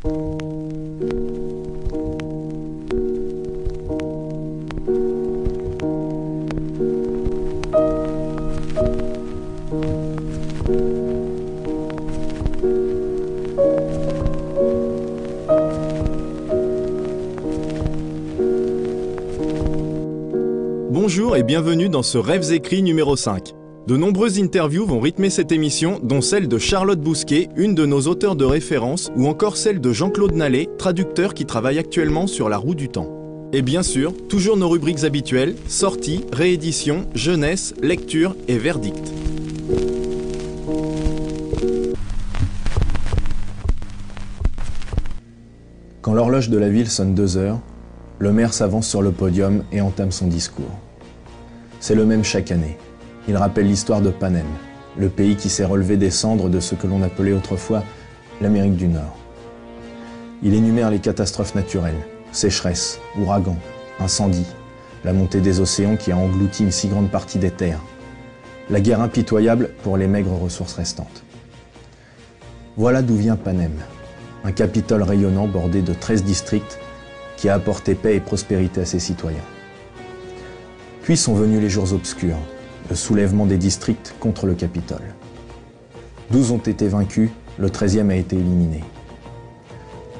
Bonjour et bienvenue dans ce Rêves écrits numéro 5. De nombreuses interviews vont rythmer cette émission, dont celle de Charlotte Bousquet, une de nos auteurs de référence, ou encore celle de Jean-Claude Nallet, traducteur qui travaille actuellement sur La Roue du Temps. Et bien sûr, toujours nos rubriques habituelles, sorties, rééditions, jeunesse, lecture et verdict. Quand l'horloge de la ville sonne 2 heures, le maire s'avance sur le podium et entame son discours. C'est le même chaque année. Il rappelle l'histoire de Panem, le pays qui s'est relevé des cendres de ce que l'on appelait autrefois l'Amérique du Nord. Il énumère les catastrophes naturelles, sécheresses, ouragans, incendies, la montée des océans qui a englouti une si grande partie des terres, la guerre impitoyable pour les maigres ressources restantes. Voilà d'où vient Panem, un capitole rayonnant bordé de 13 districts qui a apporté paix et prospérité à ses citoyens. Puis sont venus les jours obscurs, le soulèvement des districts contre le Capitole. 12 ont été vaincus, le 13e a été éliminé.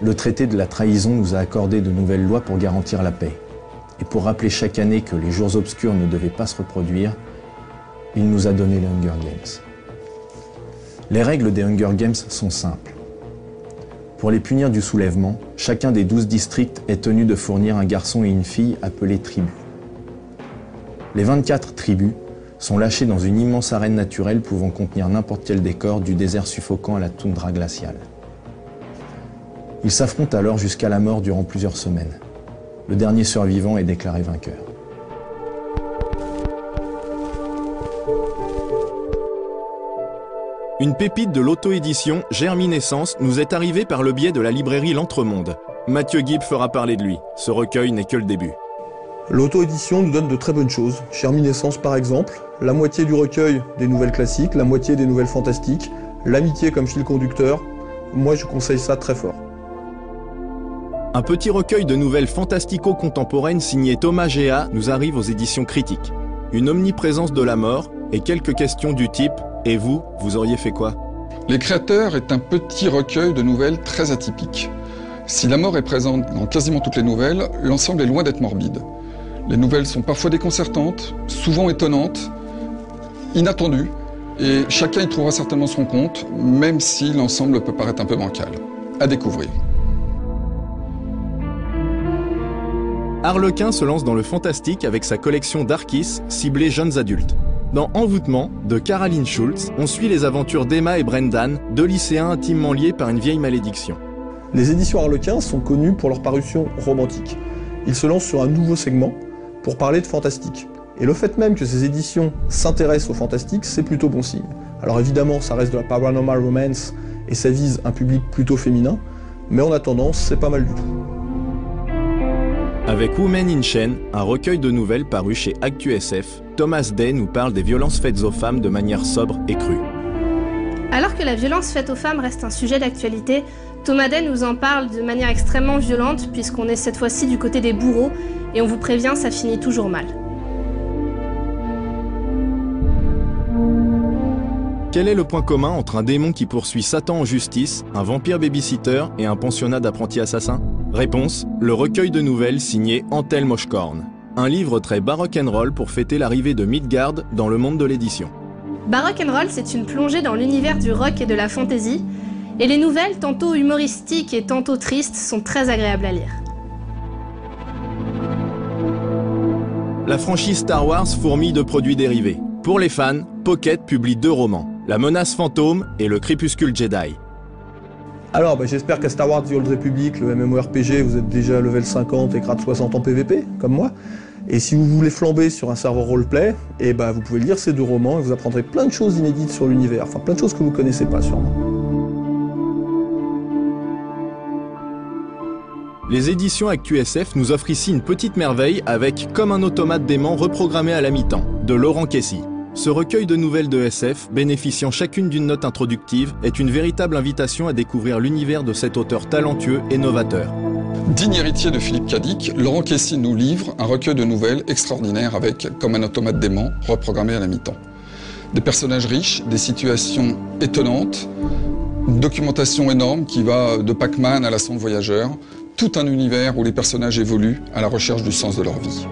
Le traité de la trahison nous a accordé de nouvelles lois pour garantir la paix. Et pour rappeler chaque année que les jours obscurs ne devaient pas se reproduire, il nous a donné les Hunger Games. Les règles des Hunger Games sont simples. Pour les punir du soulèvement, chacun des 12 districts est tenu de fournir un garçon et une fille appelés tribus. Les 24 tribus sont lâchés dans une immense arène naturelle pouvant contenir n'importe quel décor du désert suffocant à la toundra glaciale. Ils s'affrontent alors jusqu'à la mort durant plusieurs semaines. Le dernier survivant est déclaré vainqueur. Une pépite de l'auto-édition Germinescence nous est arrivée par le biais de la librairie L'Entremonde. Mathieu Gibb fera parler de lui. Ce recueil n'est que le début. L'auto-édition nous donne de très bonnes choses. Germinescence par exemple, la moitié du recueil des nouvelles classiques, la moitié des nouvelles fantastiques, l'amitié comme fil conducteur. Moi je conseille ça très fort. Un petit recueil de nouvelles fantastico-contemporaines signé Thomas Géa nous arrive aux éditions Critiques. Une omniprésence de la mort et quelques questions du type « Et vous, vous auriez fait quoi ?» Les Créateurs est un petit recueil de nouvelles très atypiques. Si la mort est présente dans quasiment toutes les nouvelles, l'ensemble est loin d'être morbide. Les nouvelles sont parfois déconcertantes, souvent étonnantes, inattendues, et chacun y trouvera certainement son compte, même si l'ensemble peut paraître un peu bancal. À découvrir. Harlequin se lance dans le fantastique avec sa collection d'Arkis, ciblée jeunes adultes. Dans Envoûtement, de Caroline Schulz, on suit les aventures d'Emma et Brendan, 2 lycéens intimement liés par une vieille malédiction. Les éditions Harlequin sont connues pour leur parution romantique. Ils se lancent sur un nouveau segment pour parler de fantastique. Et le fait même que ces éditions s'intéressent au fantastique, c'est plutôt bon signe. Alors évidemment, ça reste de la paranormal romance et ça vise un public plutôt féminin, mais en attendant, c'est pas mal du tout. Avec Women in Chain, un recueil de nouvelles paru chez ActuSF, Thomas Day nous parle des violences faites aux femmes de manière sobre et crue. Alors que la violence faite aux femmes reste un sujet d'actualité, Thomas Day nous en parle de manière extrêmement violente puisqu'on est cette fois-ci du côté des bourreaux et on vous prévient, ça finit toujours mal. Quel est le point commun entre un démon qui poursuit Satan en justice, un vampire babysitter et un pensionnat d'apprentis assassins? Réponse, le recueil de nouvelles signé Antelme Oshkorn. Un livre très barock'n'roll pour fêter l'arrivée de Midgard dans le monde de l'édition. Barock'n'roll, c'est une plongée dans l'univers du rock et de la fantasy, et les nouvelles, tantôt humoristiques et tantôt tristes, sont très agréables à lire. La franchise Star Wars fourmille de produits dérivés. Pour les fans, Pocket publie 2 romans, La Menace Fantôme et Le Crépuscule Jedi. Alors, j'espère qu'à Star Wars The Old Republic, le MMORPG, vous êtes déjà level 50 et grade 60 en PVP, comme moi. Et si vous voulez flamber sur un serveur roleplay, vous pouvez lire ces 2 romans et vous apprendrez plein de choses inédites sur l'univers, enfin plein de choses que vous ne connaissez pas sûrement. Les éditions ActuSF nous offrent ici une petite merveille avec Comme un automate d'aimant reprogrammé à la mi-temps, de Laurent Kessy. Ce recueil de nouvelles de SF, bénéficiant chacune d'une note introductive, est une véritable invitation à découvrir l'univers de cet auteur talentueux et novateur. Digne héritier de Philippe Cadic, Laurent Kessy nous livre un recueil de nouvelles extraordinaires avec, comme un automate dément, reprogrammé à la mi-temps. Des personnages riches, des situations étonnantes, une documentation énorme qui va de Pac-Man à la sonde voyageur, tout un univers où les personnages évoluent à la recherche du sens de leur vie.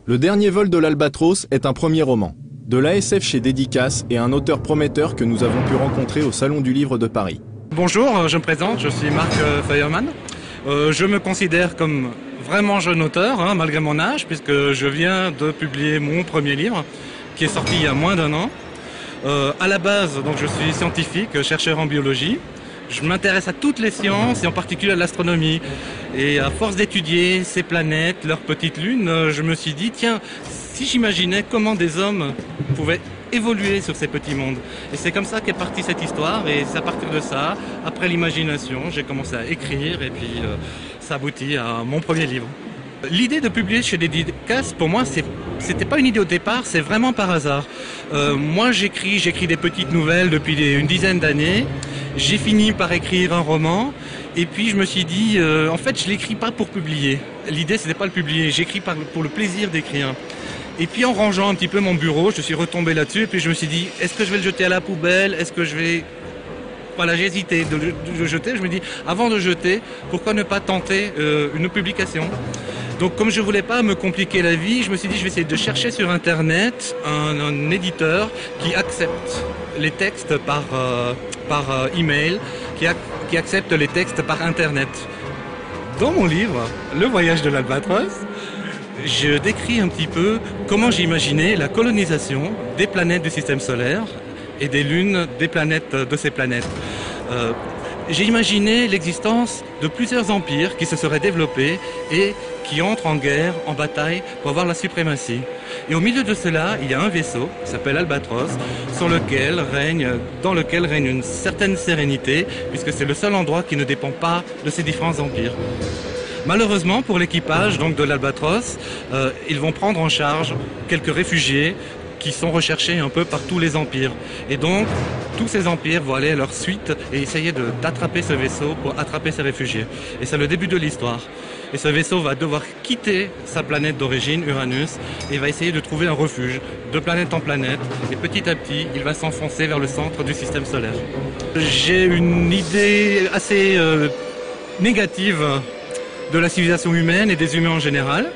Le dernier vol de l'Albatros est un premier roman. De l'ASF chez Dédicace et un auteur prometteur que nous avons pu rencontrer au Salon du Livre de Paris. Bonjour, je me présente, je suis Marc Feuermann. Je me considère comme vraiment jeune auteur, malgré mon âge, puisque je viens de publier mon premier livre, qui est sorti il y a moins d'1 an. À la base, donc, je suis scientifique, chercheur en biologie. Je m'intéresse à toutes les sciences et en particulier à l'astronomie. Et à force d'étudier ces planètes, leurs petites lunes, je me suis dit, tiens, si j'imaginais comment des hommes pouvaient évoluer sur ces petits mondes. Et c'est comme ça qu'est partie cette histoire. Et c'est à partir de ça, après l'imagination, j'ai commencé à écrire et puis ça aboutit à mon premier livre. L'idée de publier chez Dédicace, pour moi, c'était pas une idée au départ, c'est vraiment par hasard. Moi, j'écris des petites nouvelles depuis une dizaine d'années. J'ai fini par écrire un roman, et puis je me suis dit, en fait, je l'écris pas pour publier. L'idée, c'était pas le publier, j'écris pour le plaisir d'écrire. Et puis en rangeant un petit peu mon bureau, je suis retombé là-dessus, et puis je me suis dit, est-ce que je vais le jeter à la poubelle? Est-ce que je vais... Voilà, j'ai hésité de le jeter. Je me dis, avant de jeter, pourquoi ne pas tenter une publication? Donc comme je ne voulais pas me compliquer la vie, je me suis dit je vais essayer de chercher sur internet un éditeur qui accepte les textes par email, qui accepte les textes par internet. Dans mon livre, Le voyage de l'Albatros, je décris un petit peu comment j'imaginais la colonisation des planètes du système solaire et des lunes des planètes de ces planètes. J'ai imaginé l'existence de plusieurs empires qui se seraient développés et qui entrent en guerre, en bataille, pour avoir la suprématie. Et au milieu de cela, il y a un vaisseau qui s'appelle Albatros, dans lequel règne une certaine sérénité, puisque c'est le seul endroit qui ne dépend pas de ces différents empires. Malheureusement, pour l'équipage donc de l'Albatros, ils vont prendre en charge quelques réfugiés qui sont recherchés un peu par tous les empires. Et donc, tous ces empires vont aller à leur suite et essayer d'attraper ce vaisseau pour attraper ces réfugiés. Et c'est le début de l'histoire. Et ce vaisseau va devoir quitter sa planète d'origine, Uranus, et va essayer de trouver un refuge, de planète en planète. Et petit à petit, il va s'enfoncer vers le centre du système solaire. J'ai une idée assez négative de la civilisation humaine et des humains en général.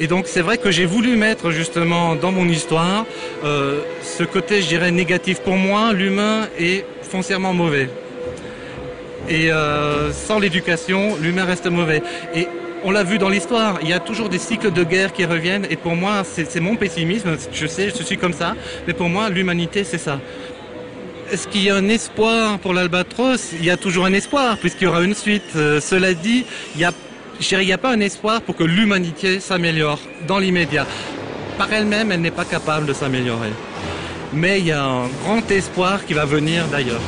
Et donc c'est vrai que j'ai voulu mettre justement dans mon histoire ce côté, je dirais, négatif. Pour moi, l'humain est foncièrement mauvais. Et sans l'éducation, l'humain reste mauvais. Et on l'a vu dans l'histoire, il y a toujours des cycles de guerre qui reviennent. Et pour moi, c'est mon pessimisme, je sais, je suis comme ça. Mais pour moi, l'humanité, c'est ça. Est-ce qu'il y a un espoir pour l'Albatros? Il y a toujours un espoir, puisqu'il y aura une suite. Cela dit, il n'y a pas un espoir pour que l'humanité s'améliore dans l'immédiat. Par elle-même, elle n'est pas capable de s'améliorer. Mais il y a un grand espoir qui va venir d'ailleurs.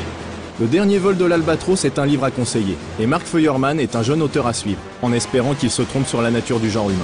Le dernier vol de l'Albatros est un livre à conseiller, et Marc Feuermann est un jeune auteur à suivre, en espérant qu'il se trompe sur la nature du genre humain.